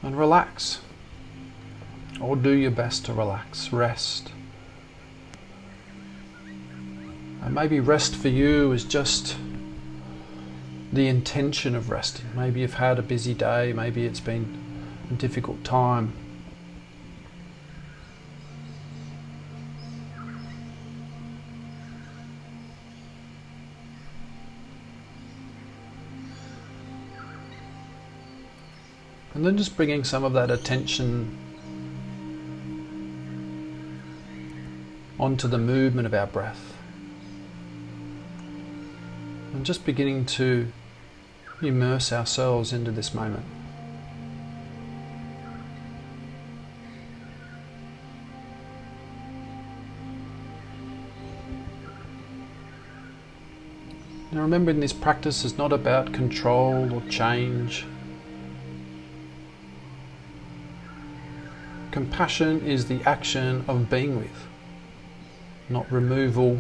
and relax. Or do your best to relax, rest. And maybe rest for you is just the intention of resting. Maybe you've had a busy day, maybe it's been a difficult time. And then just bringing some of that attention onto the movement of our breath. And just beginning to immerse ourselves into this moment. Now remembering this practice is not about control or change. Compassion is the action of being with, not removal.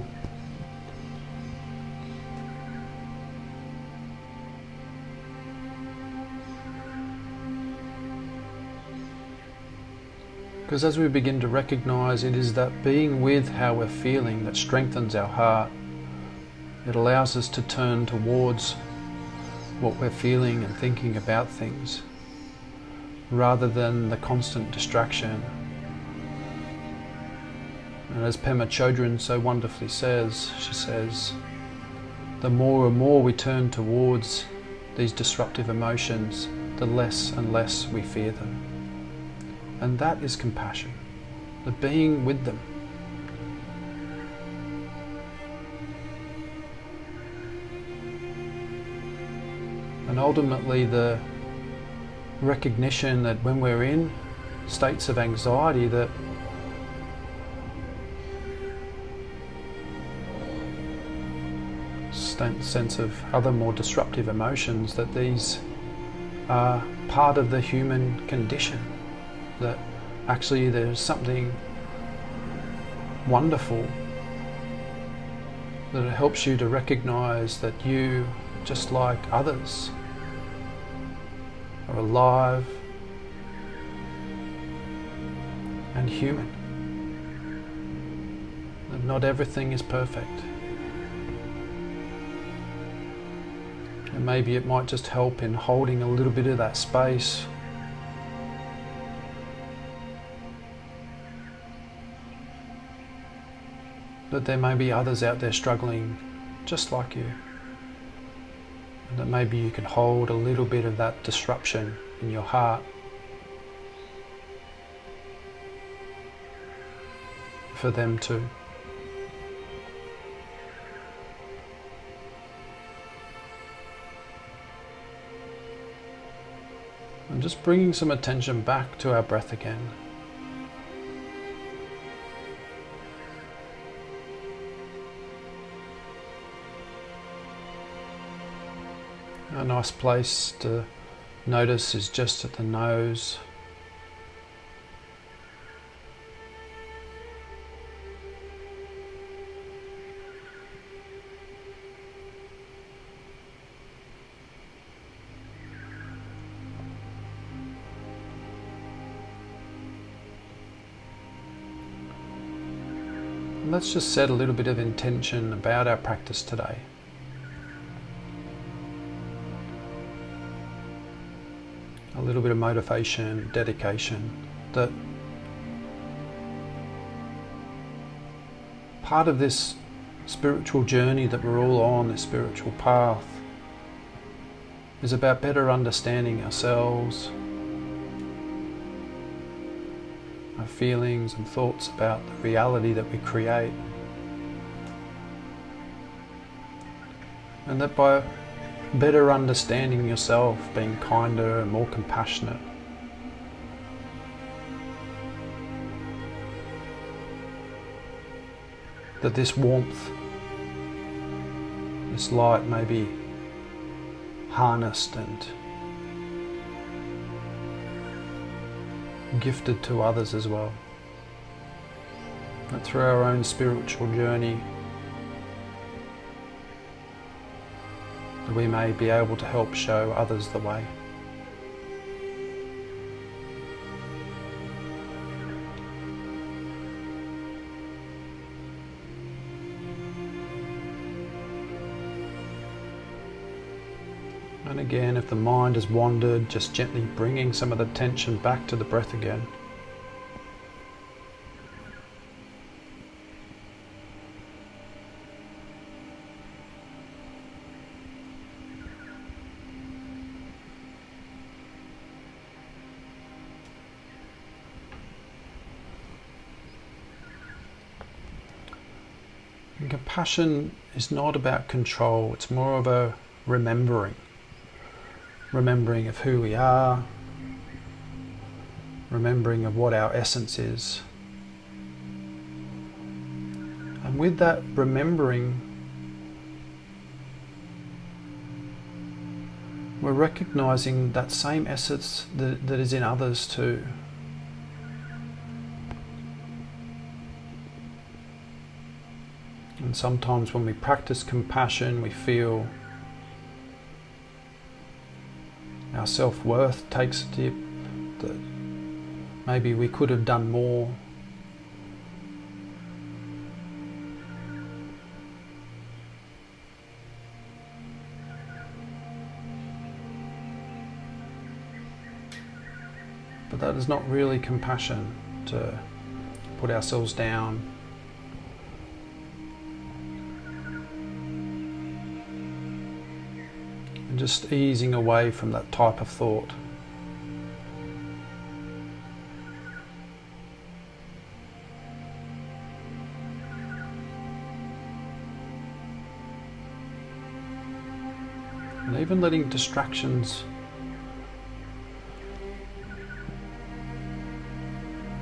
Because as we begin to recognize, it is that being with how we're feeling that strengthens our heart. It allows us to turn towards what we're feeling and thinking about things, rather than the constant distraction. And as Pema Chodron so wonderfully says, she says, the more and more we turn towards these disruptive emotions, the less and less we fear them. And that is compassion, the being with them. And ultimately the recognition that when we're in states of anxiety, that sense of other more disruptive emotions, that these are part of the human condition, that actually there's something wonderful, that it helps you to recognize that you, just like others, are alive and human. That not everything is perfect. And maybe it might just help in holding a little bit of that space. That there may be others out there struggling just like you. And that maybe you can hold a little bit of that disruption in your heart for them too. And just bringing some attention back to our breath again. A nice place to notice is just at the nose. And let's just set a little bit of intention about our practice today. A little bit of motivation, dedication, that part of this spiritual journey that we're all on, this spiritual path, is about better understanding ourselves, our feelings and thoughts about the reality that we create. And that by better understanding yourself, being kinder and more compassionate, that this warmth, this light may be harnessed and gifted to others as well. That through our own spiritual journey, that we may be able to help show others the way. And again, if the mind has wandered, just gently bringing some of the tension back to the breath again. And compassion is not about control, it's more of a remembering of who we are, remembering of what our essence is. And with that remembering, we're recognizing that same essence that is in others too. And sometimes when we practice compassion, we feel our self-worth takes a dip, that maybe we could have done more. But that is not really compassion, to put ourselves down. And just easing away from that type of thought. And even letting distractions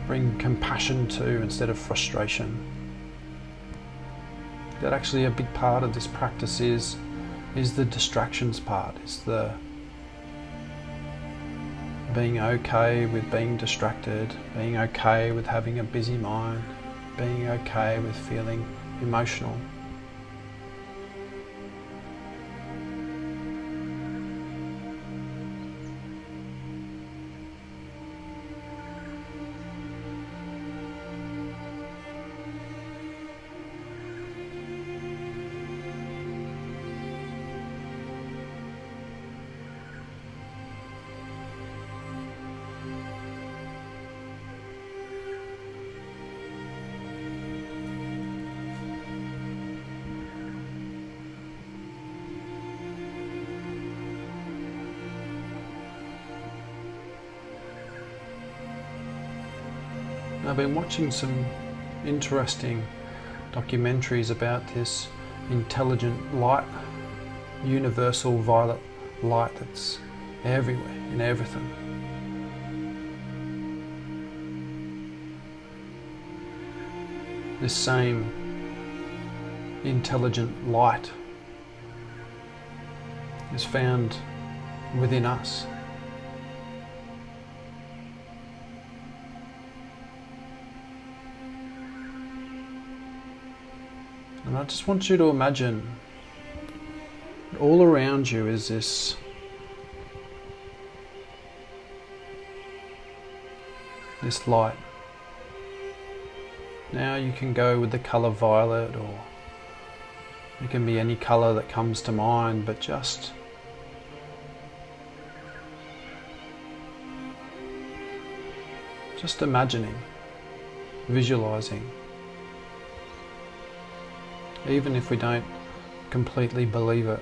bring compassion to instead of frustration. That actually a big part of this practice is the distractions part, is the being okay with being distracted, being okay with having a busy mind, being okay with feeling emotional. I've been watching some interesting documentaries about this intelligent light, universal violet light that's everywhere, in everything. This same intelligent light is found within us. And I just want you to imagine all around you is this light. Now you can go with the colour violet, or it can be any colour that comes to mind, but just imagining, visualising. Even if we don't completely believe it.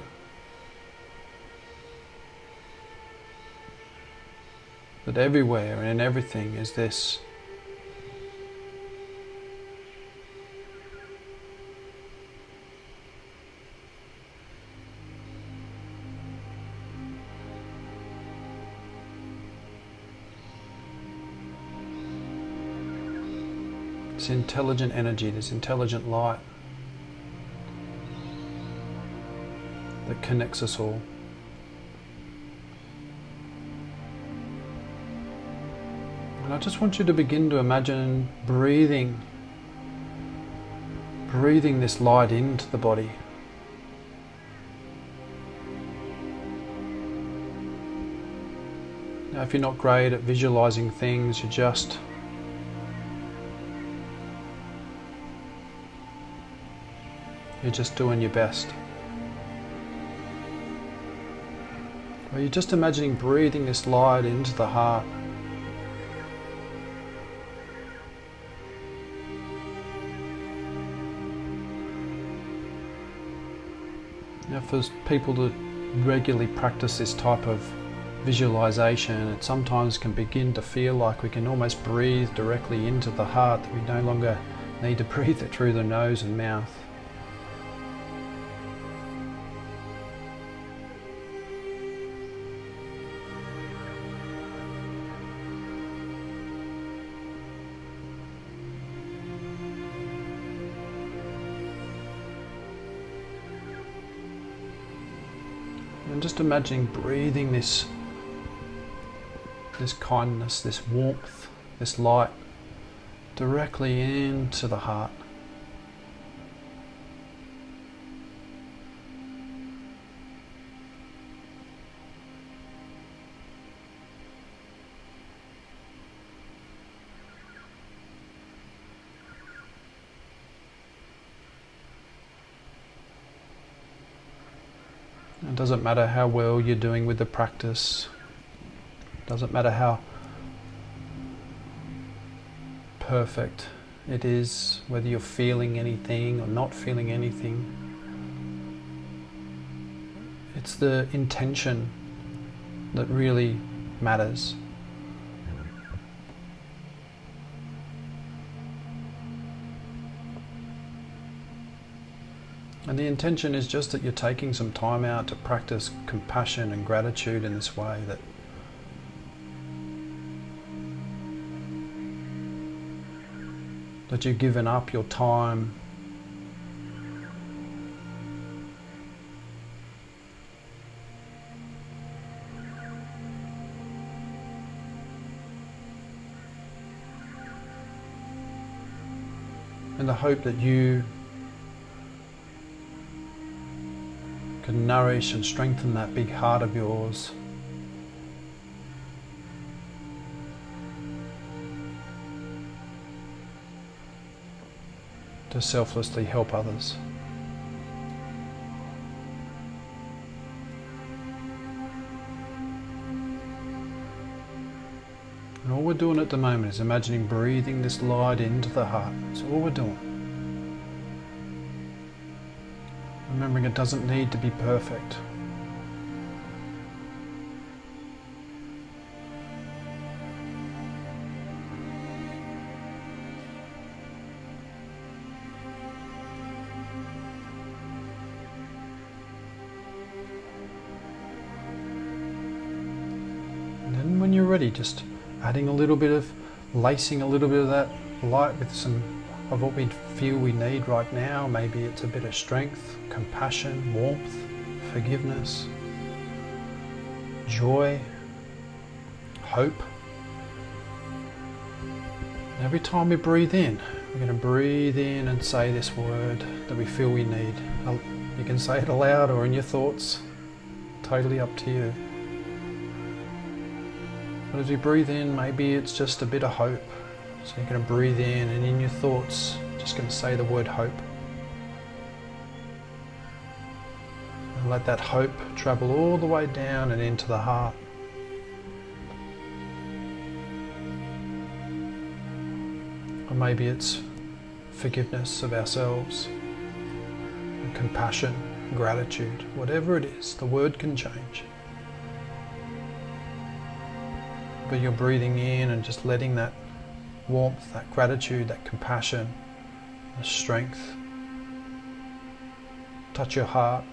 That everywhere and in everything is this intelligent energy, this intelligent light that connects us all. And I just want you to begin to imagine breathing this light into the body. Now, if you're not great at visualizing things, you're just doing your best. Or you're just imagining breathing this light into the heart. Now, for people that regularly practice this type of visualization, it sometimes can begin to feel like we can almost breathe directly into the heart, that we no longer need to breathe it through the nose and mouth. And just imagining breathing this kindness, this warmth, this light directly into the heart. It doesn't matter how well you're doing with the practice. It doesn't matter how perfect it is, whether you're feeling anything or not feeling anything. It's the intention that really matters. And the intention is just that you're taking some time out to practice compassion and gratitude in this way, that you've given up your time in the hope that you can nourish and strengthen that big heart of yours. To selflessly help others. And all we're doing at the moment is imagining breathing this light into the heart. That's all we're doing. Remembering it doesn't need to be perfect. And then when you're ready, just adding a little bit of, lacing a little bit of that light with some of what we feel we need right now. Maybe it's a bit of strength, compassion, warmth, forgiveness, joy, hope. And every time we breathe in, we're going to breathe in and say this word that we feel we need. You can say it aloud or in your thoughts, totally up to you. But as we breathe in, maybe it's just a bit of hope. So you're going to breathe in, and in your thoughts, just going to say the word hope. And let that hope travel all the way down and into the heart. Or maybe it's forgiveness of ourselves, and compassion, gratitude, whatever it is, the word can change. But you're breathing in and just letting that warmth, that gratitude, that compassion, the strength touch your heart.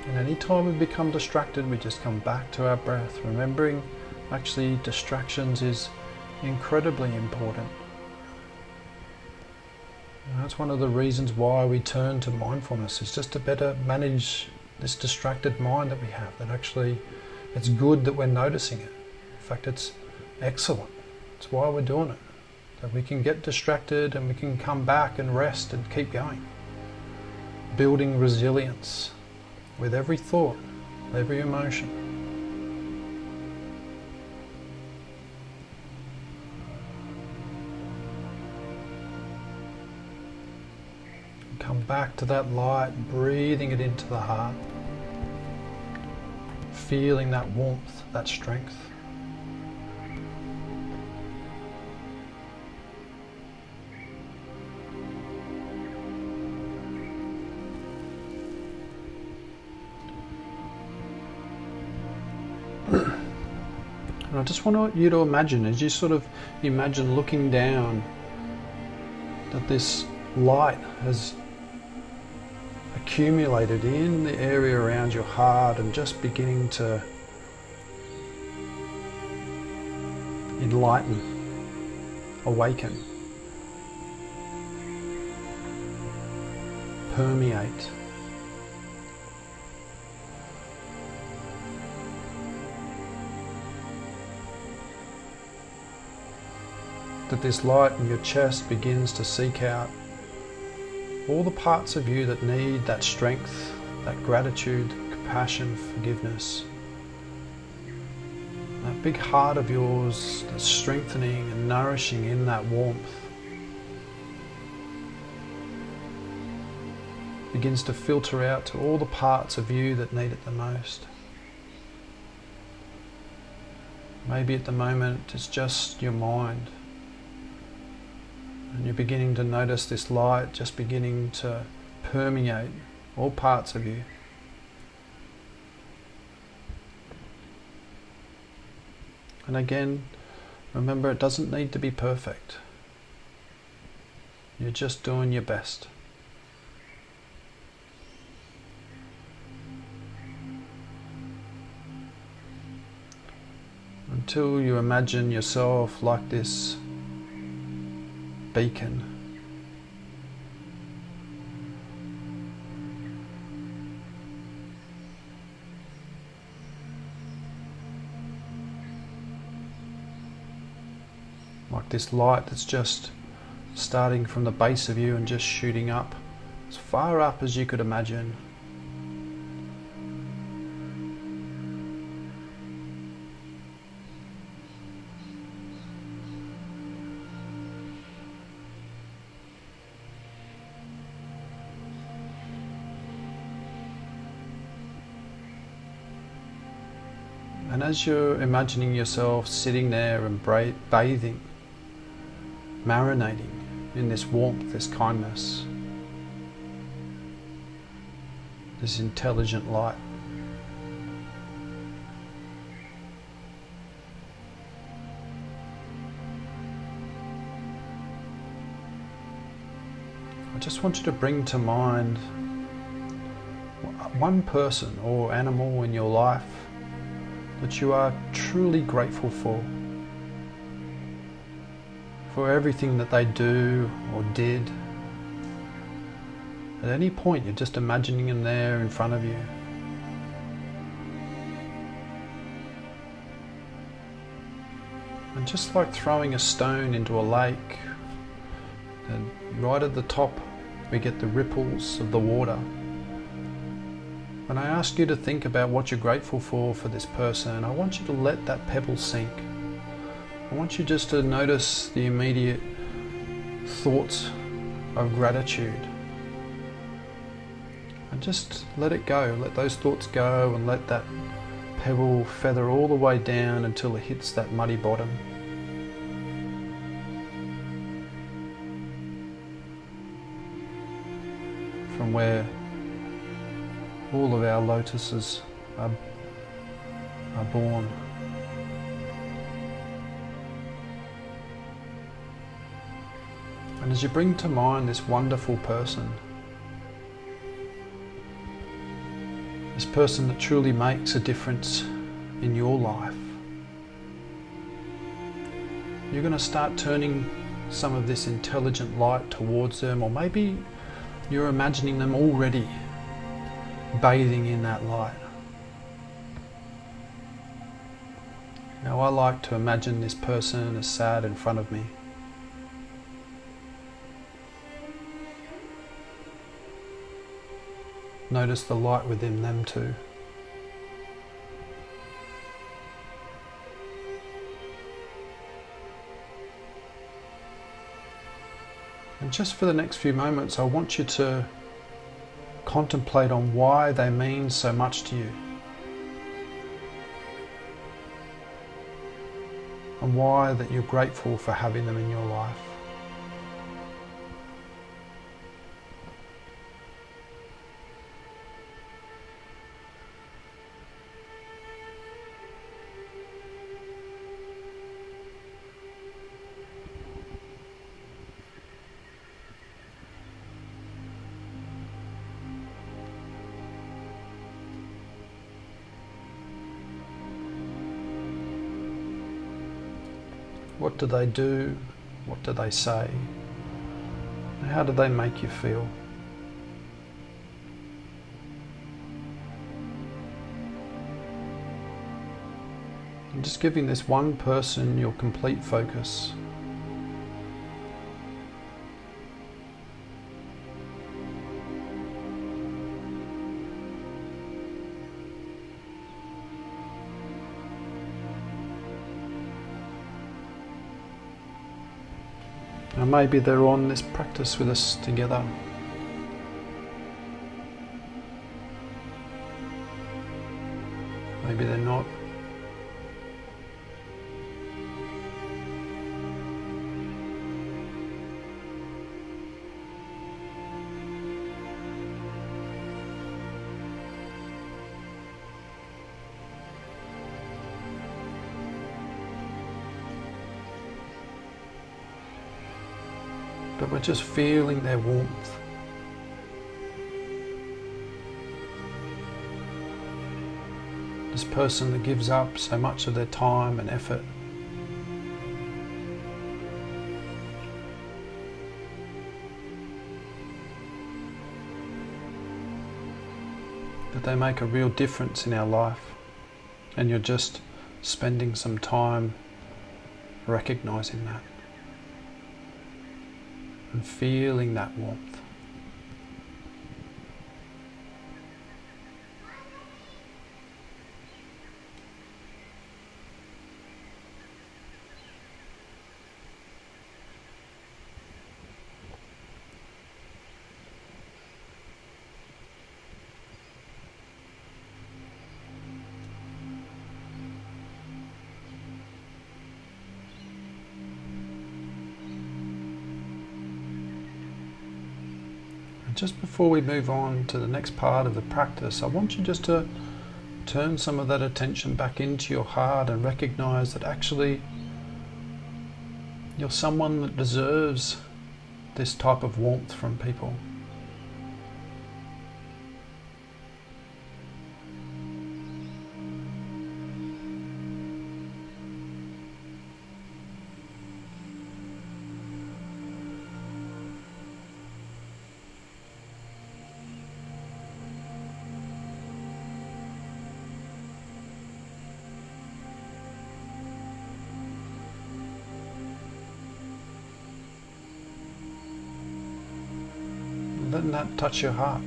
And any time we become distracted, we just come back to our breath, remembering actually distractions is incredibly important. And that's one of the reasons why we turn to mindfulness, is just to better manage this distracted mind that we have, that actually it's good that we're noticing it. In fact, it's excellent. It's why we're doing it. that we can get distracted and we can come back and rest and keep going. Building resilience with every thought, every emotion. Come back to that light, breathing it into the heart. Feeling that warmth, that strength. And I just want you to imagine, as you sort of imagine looking down, that this light has accumulated in the area around your heart and just beginning to enlighten, awaken, permeate. That this light in your chest begins to seek out all the parts of you that need that strength, that gratitude, compassion, forgiveness. That big heart of yours that's strengthening and nourishing in that warmth begins to filter out to all the parts of you that need it the most. Maybe at the moment it's just your mind. And you're beginning to notice this light just beginning to permeate all parts of you. And again, remember, it doesn't need to be perfect. You're just doing your best. Until you imagine yourself like this beacon. Like this light that's just starting from the base of you and just shooting up as far up as you could imagine. And as you're imagining yourself sitting there and bathing, marinating in this warmth, this kindness, this intelligent light, I just want you to bring to mind one person or animal in your life that you are truly grateful for everything that they do or did. At any point, you're just imagining them there in front of you. And just like throwing a stone into a lake, and right at the top we get the ripples of the water. When I ask you to think about what you're grateful for this person, I want you to let that pebble sink. I want you just to notice the immediate thoughts of gratitude. And just let it go, let those thoughts go, and let that pebble feather all the way down until it hits that muddy bottom. From where all of our lotuses are born. And as you bring to mind this wonderful person, this person that truly makes a difference in your life, you're going to start turning some of this intelligent light towards them, or maybe you're imagining them already bathing in that light. Now I like to imagine this person as sat in front of me, Notice the light within them too. And just for the next few moments, I want you to contemplate on why they mean so much to you. And why that you're grateful for having them in your life. What do they do? What do they say? How do they make you feel? And just giving this one person your complete focus. Now maybe they're on this practice with us together. Maybe they're not. But we're just feeling their warmth. This person that gives up so much of their time and effort. That they make a real difference in our life. And you're just spending some time recognizing that. And feeling that warmth. Just before we move on to the next part of the practice, I want you just to turn some of that attention back into your heart and recognize that actually you're someone that deserves this type of warmth from people. Letting that touch your heart.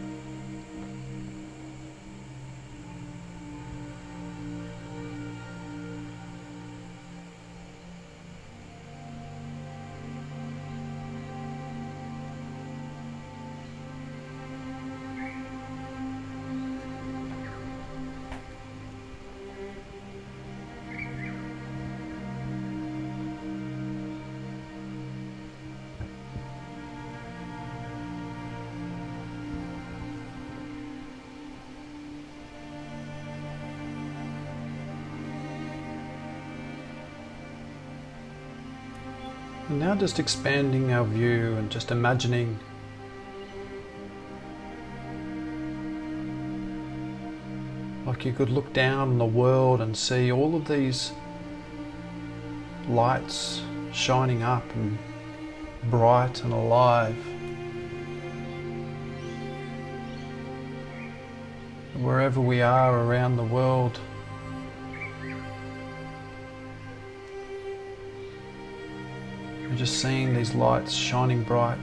And now just expanding our view and just imagining like you could look down on the world and see all of these lights shining up and bright and alive. Wherever we are around the world, we're just seeing these lights shining bright.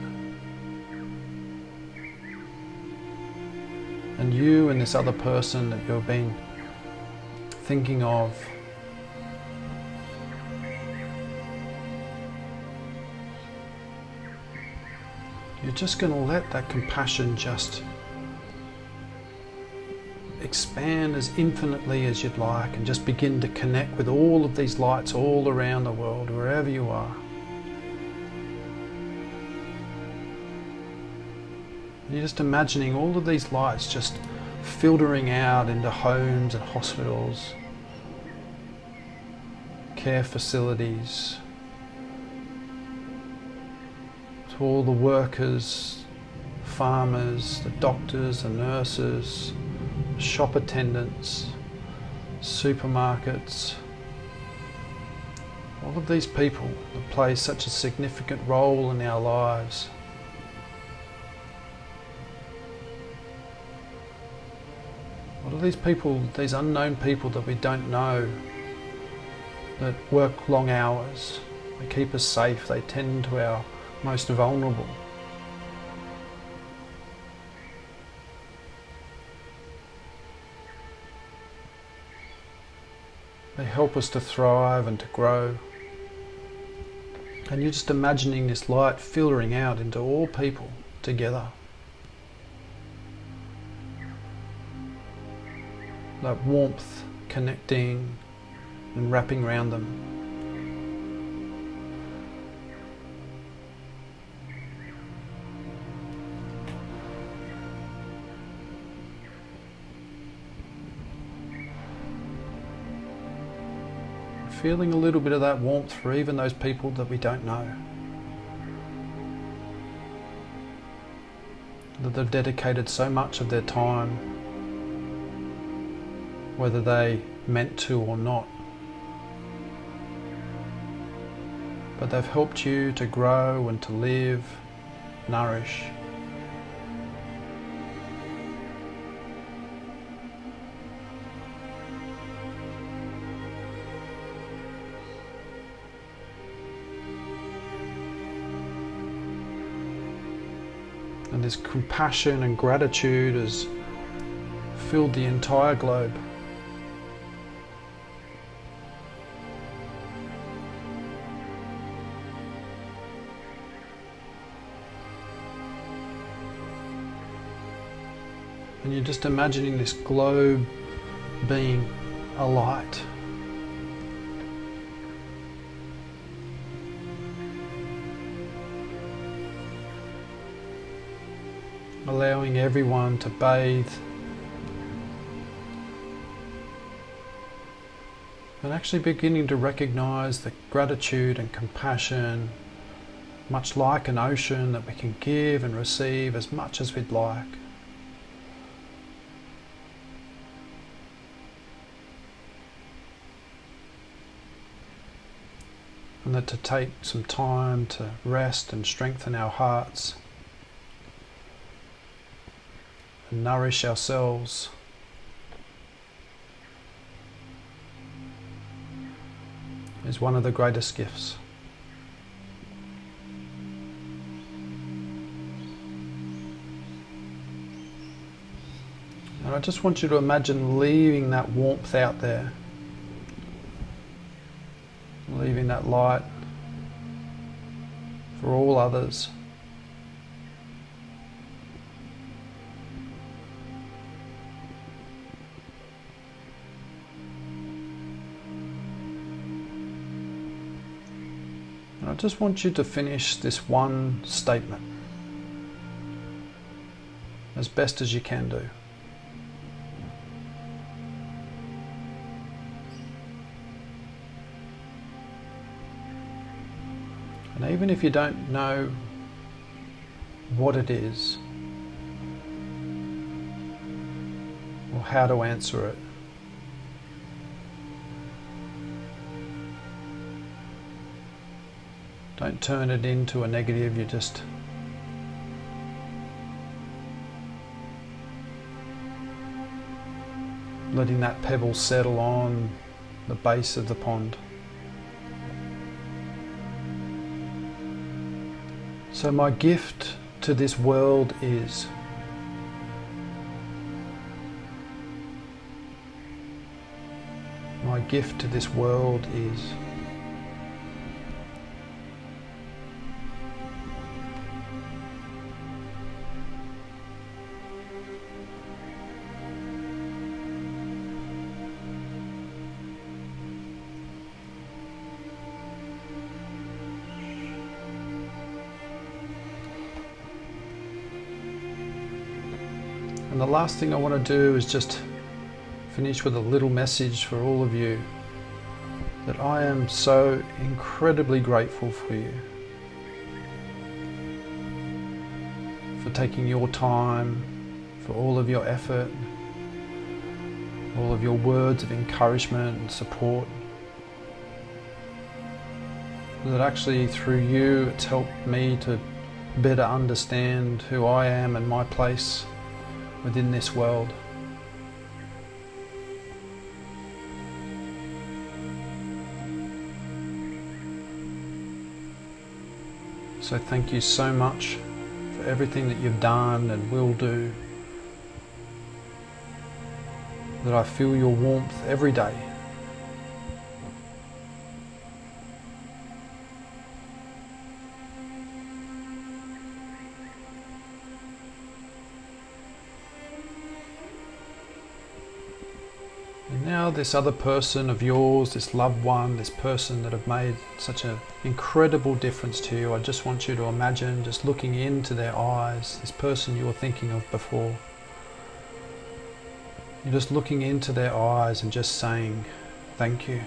And you and this other person that you've been thinking of, you're just going to let that compassion just expand as infinitely as you'd like, and just begin to connect with all of these lights all around the world, wherever you are. You're just imagining all of these lights just filtering out into homes and hospitals, care facilities, to all the workers, farmers, the doctors, the nurses, shop attendants, supermarkets, all of these people that play such a significant role in our lives. What are these people, these unknown people that we don't know, that work long hours, they keep us safe, they tend to our most vulnerable. They help us to thrive and to grow. And you're just imagining this light filtering out into all people together. That warmth connecting and wrapping around them. Feeling a little bit of that warmth for even those people that we don't know, that they've dedicated so much of their time, whether they meant to or not, but they've helped you to grow and to live, nourish. And this compassion and gratitude has filled the entire globe. And you're just imagining this globe being a light. Allowing everyone to bathe and actually beginning to recognize the gratitude and compassion, much like an ocean, that we can give and receive as much as we'd like. And that to take some time to rest and strengthen our hearts and nourish ourselves is one of the greatest gifts. And I just want you to imagine leaving that warmth out there, leaving that light for all others. I just want you to finish this one statement as best as you can do. And even if you don't know what it is or how to answer it, don't turn it into a negative. You just letting that pebble settle on the base of the pond. So my gift to this world is my gift to this world is. And the last thing I want to do is just finish with a little message for all of you, that I am so incredibly grateful for you, for taking your time, for all of your effort, all of your words of encouragement and support. That actually through you it's helped me to better understand who I am and my place within this world. So thank you so much for everything that you've done and will do, that I feel your warmth every day. And now this other person of yours, this loved one, this person that have made such an incredible difference to you, I just want you to imagine just looking into their eyes, this person you were thinking of before. You're just looking into their eyes and just saying, thank you.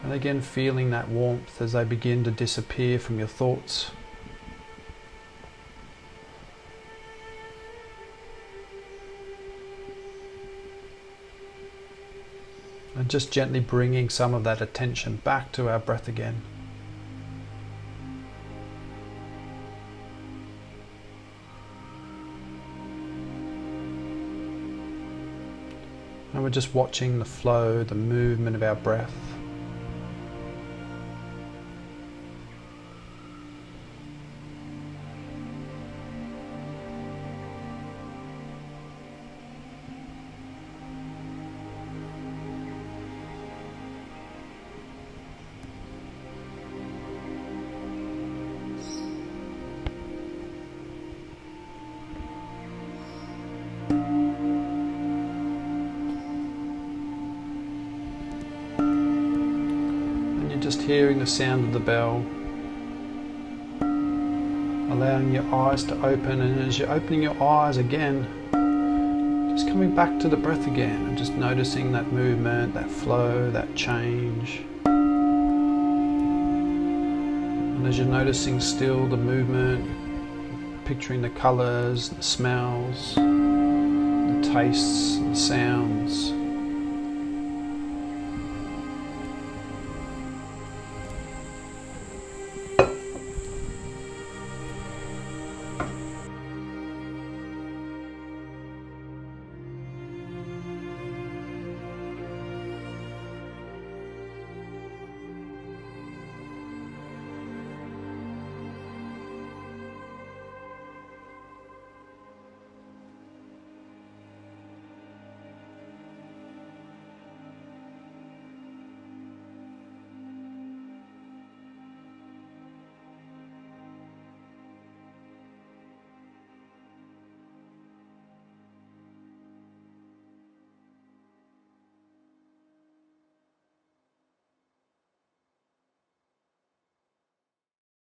And again, feeling that warmth as they begin to disappear from your thoughts. And just gently bringing some of that attention back to our breath again. And we're just watching the flow, the movement of our breath. Just hearing the sound of the bell, allowing your eyes to open, and as you're opening your eyes again, just coming back to the breath again and just noticing that movement, that flow, that change. And as you're noticing still the movement, picturing the colours, the smells, the tastes, the sounds.